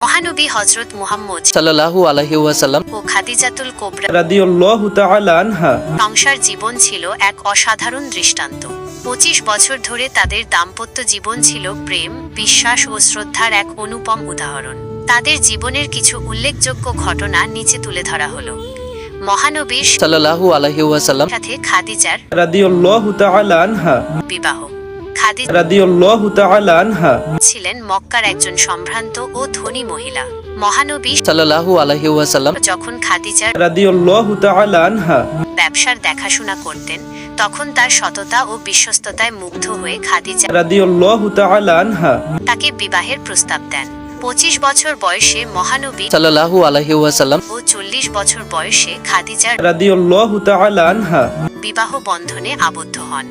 মহানবী হযরত মুহাম্মদ সাল্লাল্লাহু আলাইহি ওয়াসাল্লাম ও খাদিজাতুল কুবরা রাদিয়াল্লাহু তাআলা আনহা সংসার জীবন ছিল এক অসাধারণ দৃষ্টান্ত। 25 বছর ধরে তাদের দাম্পত্য জীবন ছিল প্রেম, বিশ্বাস ও শ্রদ্ধার এক অনুপম উদাহরণ। তাদের জীবনের কিছু উল্লেখযোগ্য ঘটনা নিচে তুলে ধরা হলো। মহানবীর সাল্লাল্লাহু আলাইহি ওয়াসাল্লাম সাথে খাদিজার রাদিয়াল্লাহু তাআলা আনহা বিবাহ। খাদিজা রাদিয়াল্লাহু তাআলা আনহা ছিলেন মক্কার একজন সম্ভ্রান্ত ও ধনী মহিলা। মহানবী সাল্লাল্লাহু আলাইহি ওয়াসাল্লাম যখন খাদিজার রাদিয়াল্লাহু তাআলা আনহা ব্যবসার দেখাশোনা করতেন, তখন তার সততা ও বিশ্বস্ততায় মুগ্ধ হয়ে খাদিজা রাদিয়াল্লাহু তাআলা আনহা তাকে বিবাহের প্রস্তাব দেন। 25 বছর বয়সে মহানবী সাল্লাল্লাহু আলাইহি ওয়াসাল্লাম ও 40 বছর বয়সে খাদিজার রাদিয়াল্লাহু তাআলা আনহা বিবাহ বন্ধনে আবদ্ধ হন।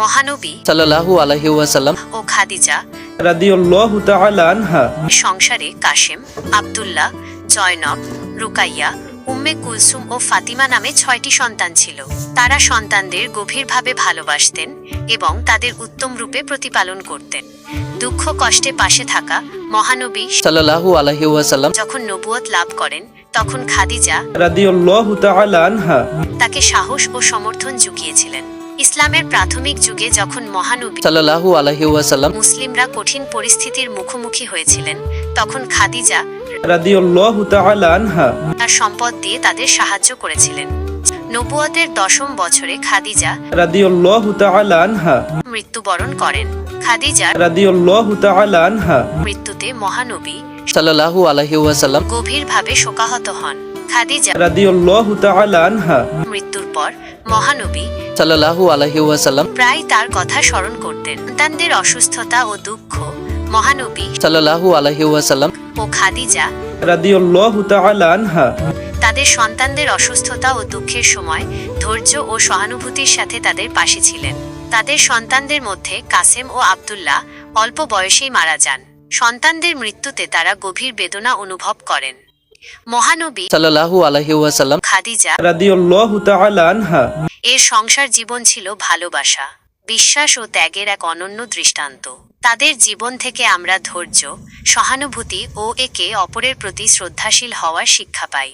মহানবী সাল্লাল্লাহু আলাইহি ওয়াসাল্লাম ও খাদিজা রাদিয়াল্লাহু তাআলা আনহা সংসারে কাশেম, আব্দুল্লাহ, জয়নব, রুকাইয়া, উম্মে কুলসুম ও ফাতিমা নামে 6টি সন্তান ছিল। তারা সন্তানদের গভীরভাবে ভালোবাসতেন এবং তাদের উত্তম রূপে প্রতিপালন করতেন। দুঃখ কষ্টে পাশে থাকা মহানবী সাল্লাল্লাহু আলাইহি ওয়াসাল্লাম যখন নবুয়ত লাভ করেন, তখন খাদিজা রাদিয়াল্লাহু তাআলা আনহা তাকে সাহস ও সমর্থন জুগিয়েছিলেন। ইসলামের প্রাথমিক যুগে যখন মহানবী সাল্লাল্লাহু আলাইহি ওয়াসাল্লাম মুসলিমরা কঠিন পরিস্থিতির মুখোমুখি হয়েছিলেন, তখন খাদিজা রাদিয়াল্লাহু তাআলা আনহা তার সম্পদ দিয়ে তাদের সাহায্য করেছিলেন। নবুয়তের 10ম বছরে খাদিজা রাদিয়াল্লাহু তাআলা আনহা মৃত্যুবরণ করেন। খাদিজা রাদিয়াল্লাহু তাআলা আনহা মৃত্যুতে মহানবী সাল্লাল্লাহু আলাইহি ওয়াসাল্লাম গভীরভাবে শোকাহত হন। খাদিজা রাদিয়াল্লাহু তাআলা আনহা মৃত্যুর পর মহানবী সাল্লাল্লাহু আলাইহি ওয়াসাল্লাম প্রায় তার কথা স্মরণ করতেন। সন্তানদের অসুস্থতা ও দুঃখ মহানবী সাল্লাল্লাহু আলাইহি ওয়াসাল্লাম ও খাদিজা রাদিয়াল্লাহু তাআলা আনহা তাদের সন্তানদের অসুস্থতা ও দুঃখের সময় ধৈর্য ও সহানুভূতির সাথে তাদের পাশে ছিলেন। তাদের সন্তানদের মধ্যে কাসেম ও আব্দুল্লাহ অল্প বয়সেই মারা যান। সন্তানদের মৃত্যুতে তারা গভীর বেদনা অনুভব করেন। মহানবী সাল্লাল্লাহু আলাইহি ওয়াসাল্লাম খাদিজা রাদিয়াল্লাহু তাআলা আনহা এর সংসার জীবন ছিল ভালোবাসা, বিশ্বাস ও ত্যাগের এক অনন্য দৃষ্টান্ত। তাদের জীবন থেকে আমরা ধৈর্য, সহানুভূতি ও একে অপরের প্রতি শ্রদ্ধাশীল হওয়ার শিক্ষা পাই।